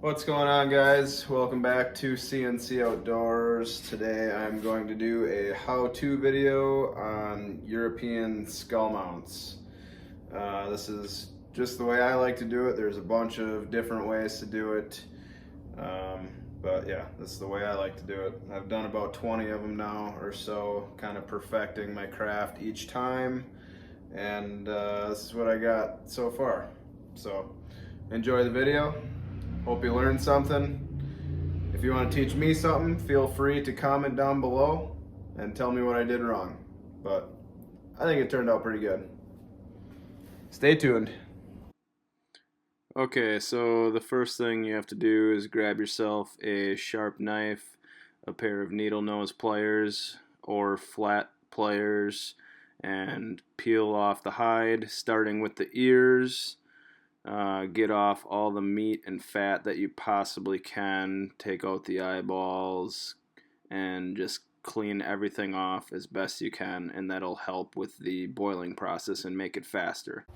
What's going on, guys? Welcome back to CNC Outdoors. Today I'm going to do a how-to video on European skull mounts. This is just the way I like to do it. There's a bunch of different ways to do it, but yeah, this is the way I like to do it. I've done about 20 of them now or so, kind of perfecting my craft each time, and this is what I got so far. So enjoy the video. Hope you learned something. If you want to teach me something, feel free to comment down below and tell me what I did wrong. But I think it turned out pretty good. Stay tuned. Okay, so the first thing you have to do is grab yourself a sharp knife, a pair of needle nose pliers or flat pliers, and peel off the hide, starting with the ears. Get off all the meat and fat that you possibly can, take out the eyeballs, and just clean everything off as best you can, and that'll help with the boiling process and make it faster.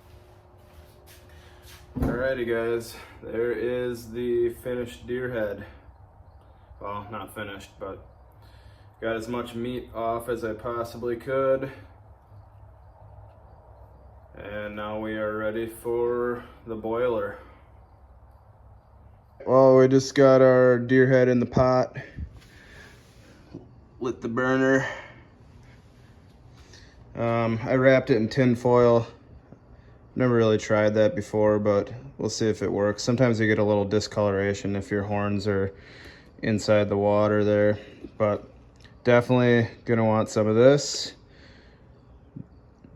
Alrighty guys, there is the finished deer head. Well, not finished, but got as much meat off as I possibly could. And now we are ready for the boiler. Well, we just got our deer head in the pot. Lit the burner. I wrapped it in tin foil. Never really tried that before, but we'll see if it works. Sometimes you get a little discoloration if your horns are inside the water there, but definitely gonna want some of this.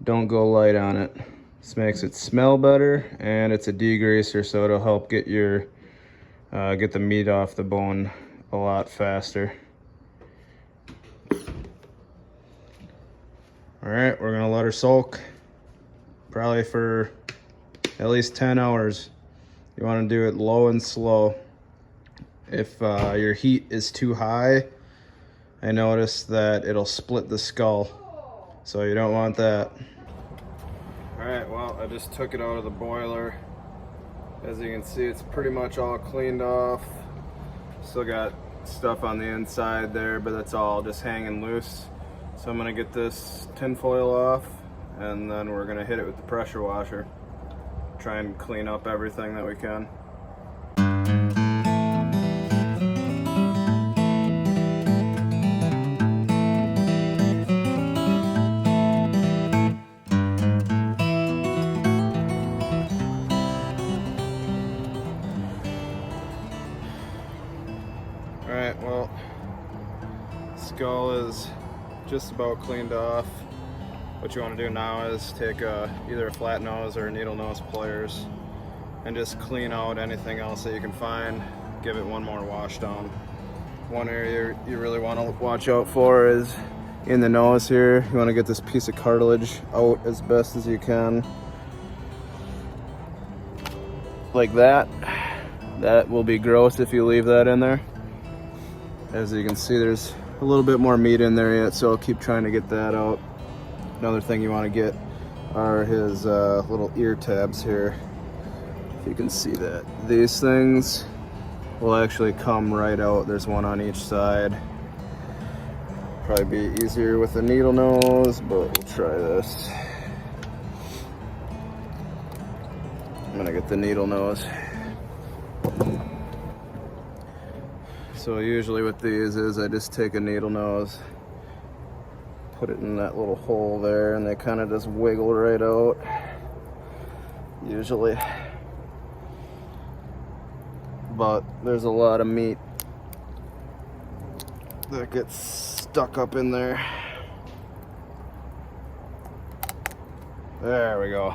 Don't go light on it. This makes it smell better, and it's a degreaser, so it'll help get your get the meat off the bone a lot faster. All right, we're gonna let her soak probably for at least 10 hours. You want to do it low and slow. If your heat is too high, I noticed that it'll split the skull, so you don't want that. Alright, well, I just took it out of the boiler. As you can see, it's pretty much all cleaned off. Still got stuff on the inside there, but that's all just hanging loose. So I'm gonna get this tin foil off, and then we're gonna hit it with the pressure washer. Try and clean up everything that we can. Alright, well, skull is just about cleaned off. What you want to do now is take either a flat nose or a needle nose pliers and just clean out anything else that you can find. Give it one more wash down. One area you really want to watch out for is in the nose here. You want to get this piece of cartilage out as best as you can. Like that. That will be gross if you leave that in there. As you can see, there's a little bit more meat in there yet, so I'll keep trying to get that out. Another thing you want to get are his little ear tabs here. If you can see that. These things will actually come right out. There's one on each side. Probably be easier with a needle nose, but we'll try this. I'm gonna get the needle nose. So usually with these is I just take a needle nose, put it in that little hole there, and they kind of just wiggle right out, usually. But there's a lot of meat that gets stuck up in there. There we go.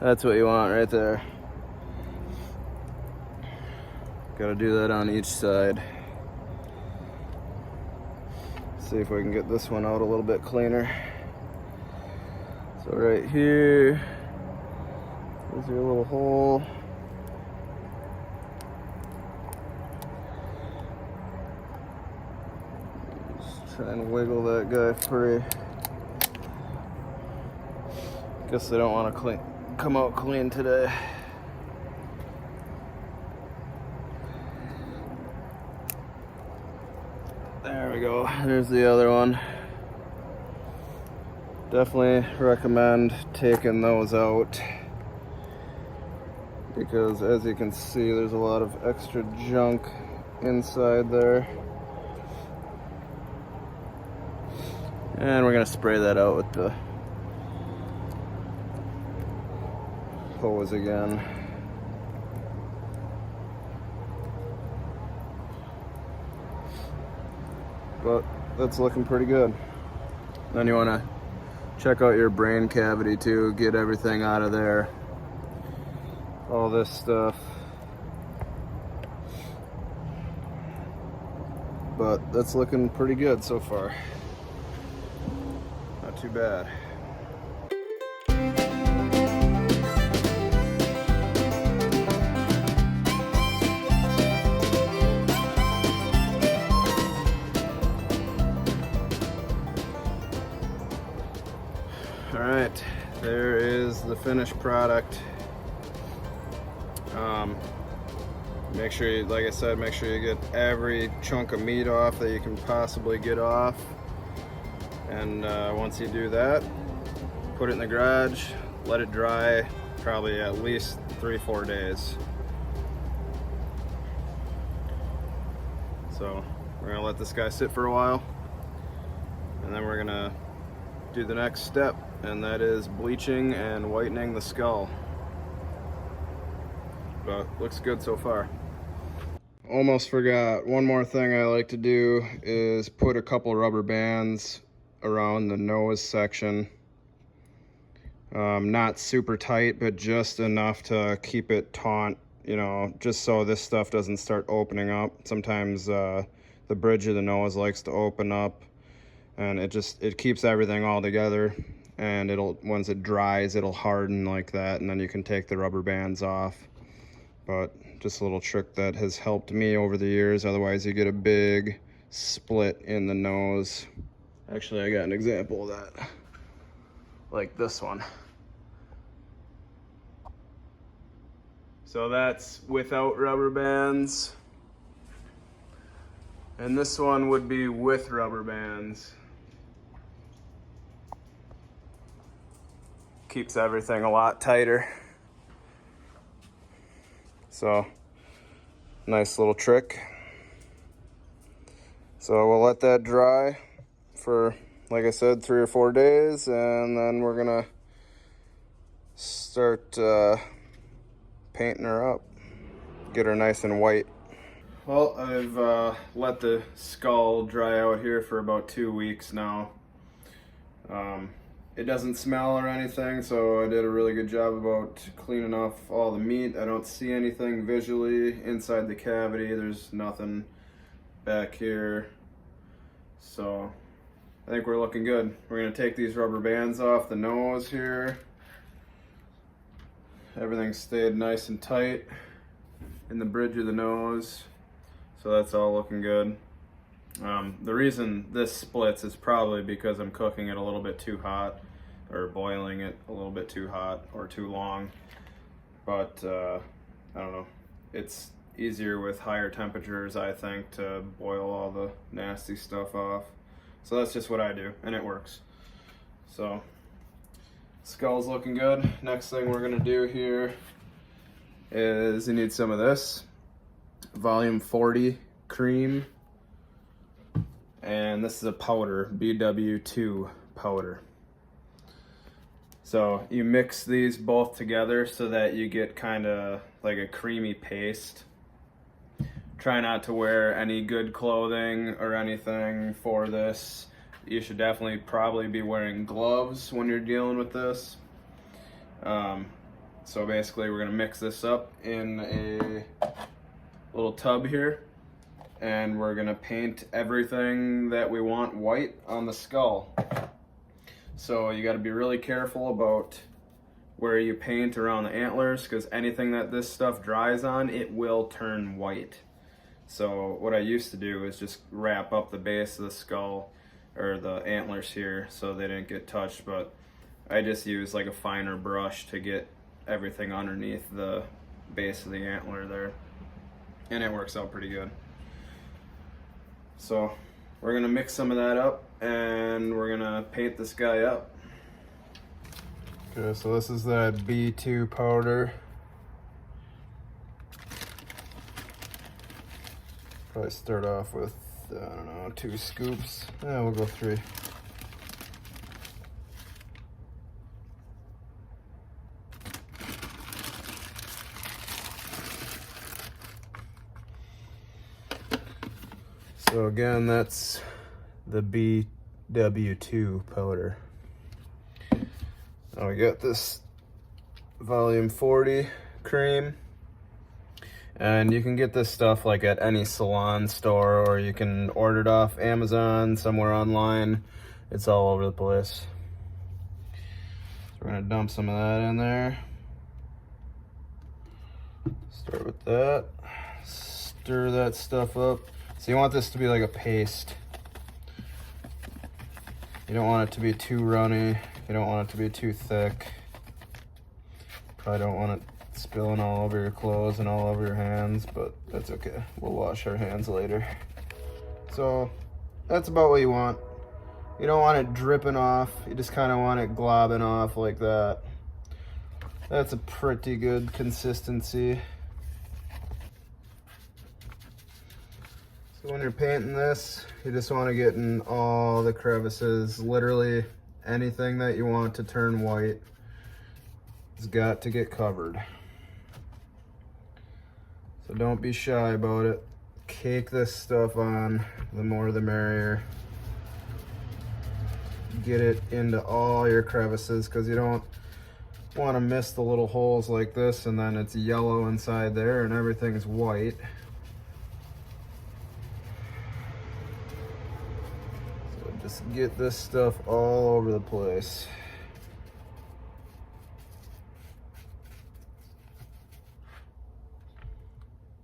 That's what you want right there. Gotta do that on each side. See if we can get this one out a little bit cleaner. So right here is your little hole. Just try and wiggle that guy free. Guess they don't want to come out clean today. There we go. There's the other one. Definitely recommend taking those out because as you can see, there's a lot of extra junk inside there. And we're gonna spray that out with the hose again. But that's looking pretty good. Then you wanna check out your brain cavity too, get everything out of there. All this stuff. But that's looking pretty good so far. Not too bad. All right, there is the finished product. Make sure you, like I said, make sure you get every chunk of meat off that you can possibly get off. And once you do that, put it in the garage, let it dry, probably at least 3-4 days. So we're gonna let this guy sit for a while, and then we're gonna do the next step, and that is bleaching and whitening the skull. But looks good so far. Almost forgot, one more thing I like to do is put a couple rubber bands around the nose section. Not super tight, but just enough to keep it taut, you know, just so this stuff doesn't start opening up. Sometimes the bridge of the nose likes to open up, and it keeps everything all together, and once it dries, it'll harden like that, and then you can take the rubber bands off. But just a little trick that has helped me over the years. Otherwise you get a big split in the nose. Actually, I got an example of that, like this one. So that's without rubber bands, and this one would be with rubber bands. Keeps everything a lot tighter. So, nice little trick. So we'll let that dry for, like I said, 3 or 4 days, and then we're gonna start painting her up, get her nice and white. Well, I've let the skull dry out here for about 2 weeks now. It doesn't smell or anything, so I did a really good job about cleaning off all the meat. I don't see anything visually inside the cavity. There's nothing back here. So I think we're looking good. We're gonna take these rubber bands off the nose here. Everything stayed nice and tight in the bridge of the nose. So that's all looking good. The reason this splits is probably because I'm cooking it a little bit too hot, or boiling it a little bit too hot or too long. But I don't know, it's easier with higher temperatures, I think, to boil all the nasty stuff off. So that's just what I do, and it works. So skull's looking good. Next thing we're gonna do here is you need some of this volume 40 cream, and this is a powder, BW2 powder. So you mix these both together so that you get kind of like a creamy paste. Try not to wear any good clothing or anything for this. You should definitely probably be wearing gloves when you're dealing with this. So basically we're gonna mix this up in a little tub here, and we're gonna paint everything that we want white on the skull. So you got to be really careful about where you paint around the antlers, because anything that this stuff dries on, it will turn white. So what I used to do is just wrap up the base of the skull, or the antlers here, so they didn't get touched, but I just use like a finer brush to get everything underneath the base of the antler there, and it works out pretty good. So we're gonna mix some of that up and we're gonna paint this guy up. Okay, so this is that B2 powder. Probably start off with, I don't know, 2 scoops. Yeah, we'll go 3. So again, that's the BW2 powder. Now we got this volume 40 cream, and you can get this stuff like at any salon store, or you can order it off Amazon, somewhere online. It's all over the place. So we're gonna dump some of that in there. Start with that. Stir that stuff up. So you want this to be like a paste. You don't want it to be too runny. You don't want it to be too thick. Probably don't want it spilling all over your clothes and all over your hands, but that's okay. We'll wash our hands later. So that's about what you want. You don't want it dripping off. You just kind of want it globbing off like that. That's a pretty good consistency. So when you're painting this, you just want to get in all the crevices. Literally anything that you want to turn white has got to get covered. So don't be shy about it. Cake this stuff on, the more the merrier. Get it into all your crevices, because you don't want to miss the little holes like this and then it's yellow inside there and everything's white. Just get this stuff all over the place.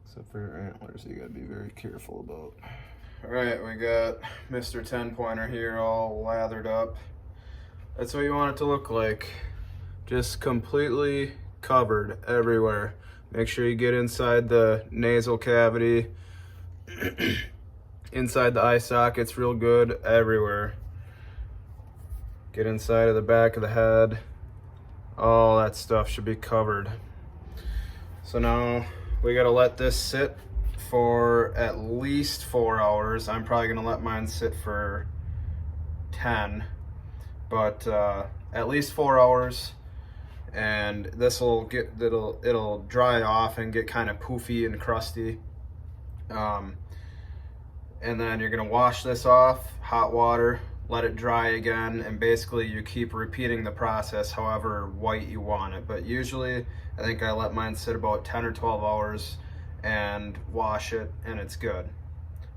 Except for your antlers, you gotta be very careful about. All right, we got Mr. 10-pointer here all lathered up. That's what you want it to look like. Just completely covered everywhere. Make sure you get inside the nasal cavity. Inside the eye sockets real good, everywhere. Get inside of the back of the head. All that stuff should be covered. So now we gotta let this sit for at least 4 hours. I'm probably gonna let mine sit for 10, but at least 4 hours. And this will get, it'll dry off and get kind of poofy and crusty. And then you're gonna wash this off, hot water, let it dry again, and basically you keep repeating the process however white you want it. But usually, I think I let mine sit about 10 or 12 hours and wash it, and it's good,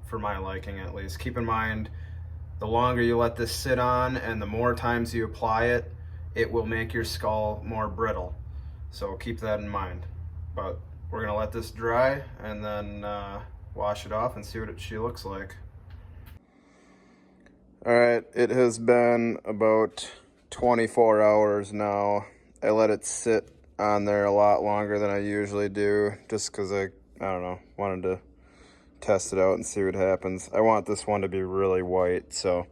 for my liking at least. Keep in mind, the longer you let this sit on and the more times you apply it, it will make your skull more brittle. So keep that in mind. But we're gonna let this dry and then wash it off and see what she looks like. All right, it has been about 24 hours now. I let it sit on there a lot longer than I usually do, just because I don't know, wanted to test it out and see what happens. I want this one to be really white, so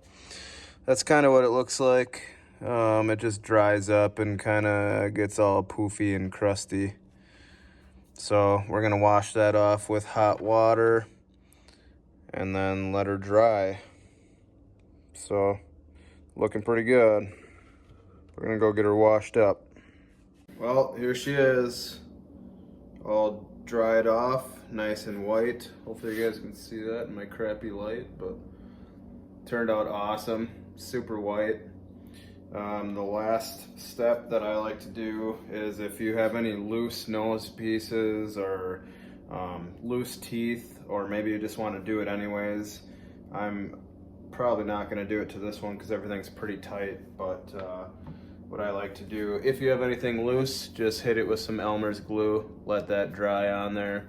that's kind of what it looks like. It just dries up and kind of gets all poofy and crusty. So we're gonna wash that off with hot water and then let her dry. So looking pretty good. We're gonna go get her washed up. Well, here she is, all dried off, nice and white. Hopefully you guys can see that in my crappy light, but turned out awesome, super white. The last step that I like to do is if you have any loose nose pieces or loose teeth, or maybe you just want to do it anyways. I'm probably not going to do it to this one because everything's pretty tight, but what I like to do, if you have anything loose, just hit it with some Elmer's glue, let that dry on there,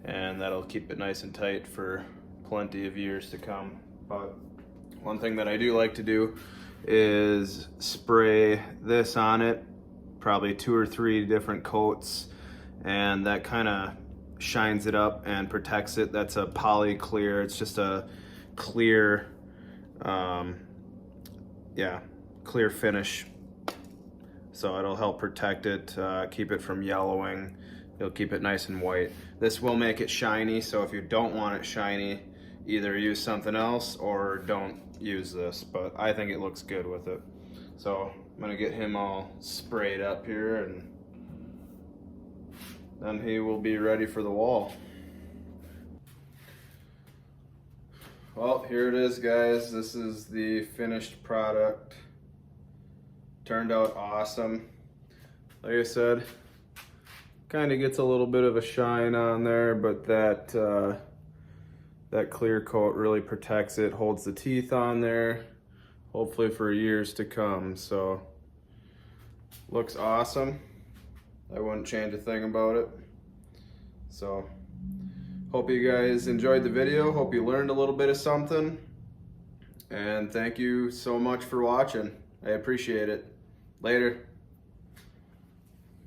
and that'll keep it nice and tight for plenty of years to come. But one thing that I do like to do is spray this on it, probably 2 or 3 different coats, and that kind of shines it up and protects it. That's a poly clear. It's just a clear, clear finish. So it'll help protect it, keep it from yellowing. It'll keep it nice and white. This will make it shiny, so if you don't want it shiny, either use something else or don't use this, but I think it looks good with it. So I'm gonna get him all sprayed up here, and then he will be ready for the wall. Well, here it is, guys. This is the finished product. Turned out awesome. Like I said, kind of gets a little bit of a shine on there, but that clear coat really protects it, holds the teeth on there, hopefully for years to come. So looks awesome. I wouldn't change a thing about it. So hope you guys enjoyed the video. Hope you learned a little bit of something, and thank you so much for watching. I appreciate it. Later.